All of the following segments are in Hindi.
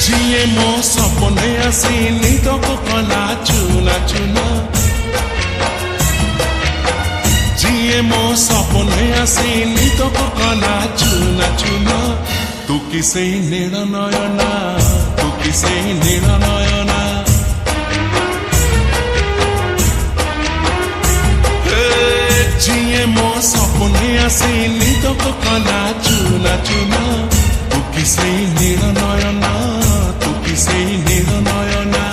जिए मो सपने आसी निद को कला चुना चुना जिए मो सपने आसी निद को कला चुना चुना तू किसे नील नयना तू किसे नील नयना जिए मो सपने आसी निद को कला चुना चुना तू किसे नील नयना तू किसे नील नयना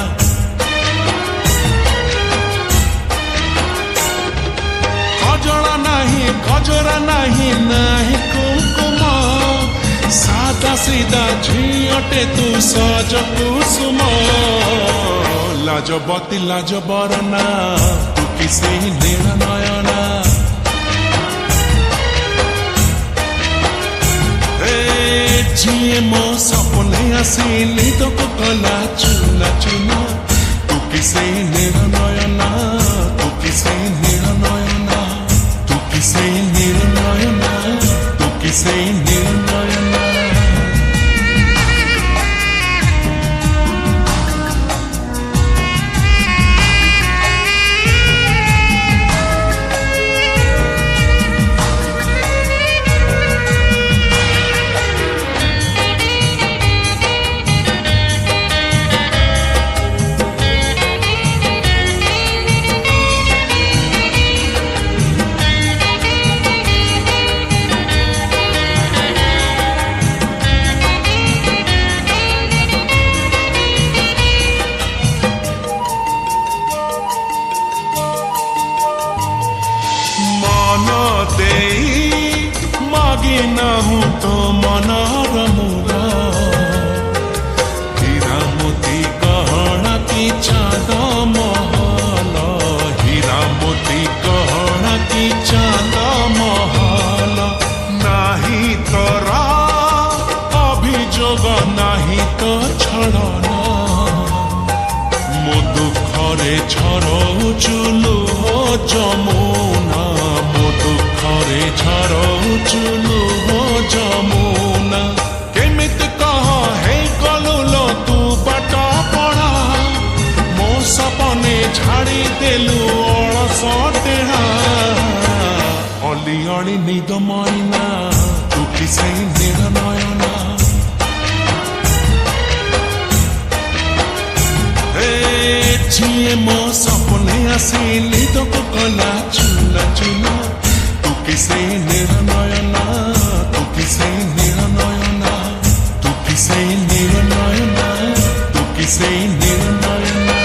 खजरा नहीं नाही कुमकुम सादा सीधा झीटे तू सज कुसुम लाजबती लाजबरना तू किसे नील नयना जिए मो सपने आसी निद को कला चुना चुना तू किसे नील नयना तू किसे नील नयना तू किसे नील नयना तू किसे नील नयना हूँ तो मनर मुरा हीरा मोती गहना की चाँद महल हीरा मोती गहना की चाँद महल नाही तोरा अभियोग नाही तो छड़ना मो दुखरे झरौचु लुह जमुना मो दुखरे झरौचु लुह जमुना केमित कह हे गलुलो तू बाट पड़ा मो सपने झाड़ी देलु अलस टेढ़ा अली अली निद मैना तू किसे नील नयना जिए मो सपने आसी निद को कला चुना चुना तू किसे नील नयना तू किसे नील नयना तू किसे नील नयना तू किसे नील नयना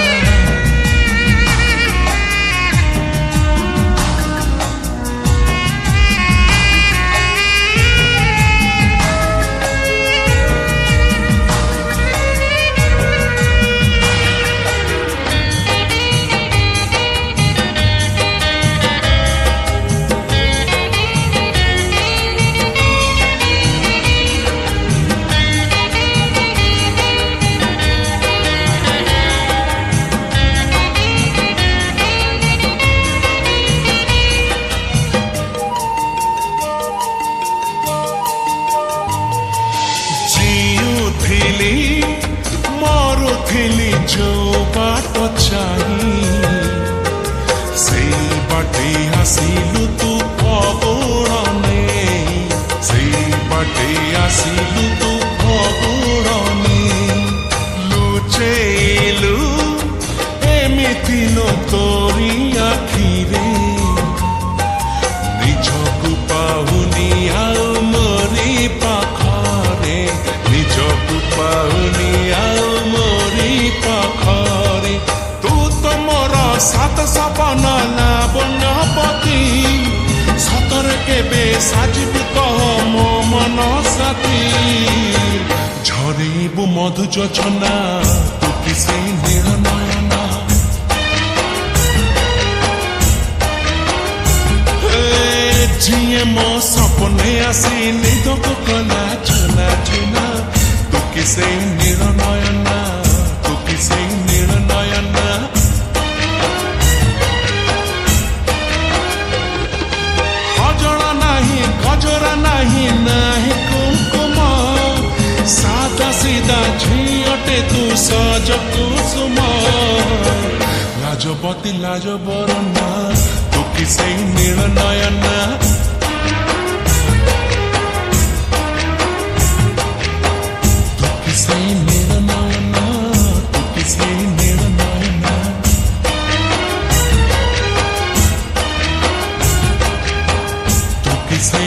मरुथिली जो बाट चाही से बाटे आसिलु तू फगुणे से बाटे आसिलु तू फगुणे लुचेलु एमिति नो तोरी आखिरे निजकु पाहुनी आउ मोरी पाखरे निजकु पाहुनी आउ मोरी पाखरे तू तो मोर सात सपन लावण्य पति মধু যোছনা তু কি সেই নীল নয়না যিয়ে মো সপনে আসি নিদক কলা চুনা চুনা তু কি সেই নীল নয়না তু কি সেই নীল নয়না गजरा नहीं नाही कुमकुम सादा सीधा झीटे तू सज कुसुम लाजपति लाज बरना तू कि से नील नयना तू कि से नील नयना तू कि से नील नयना तू कि से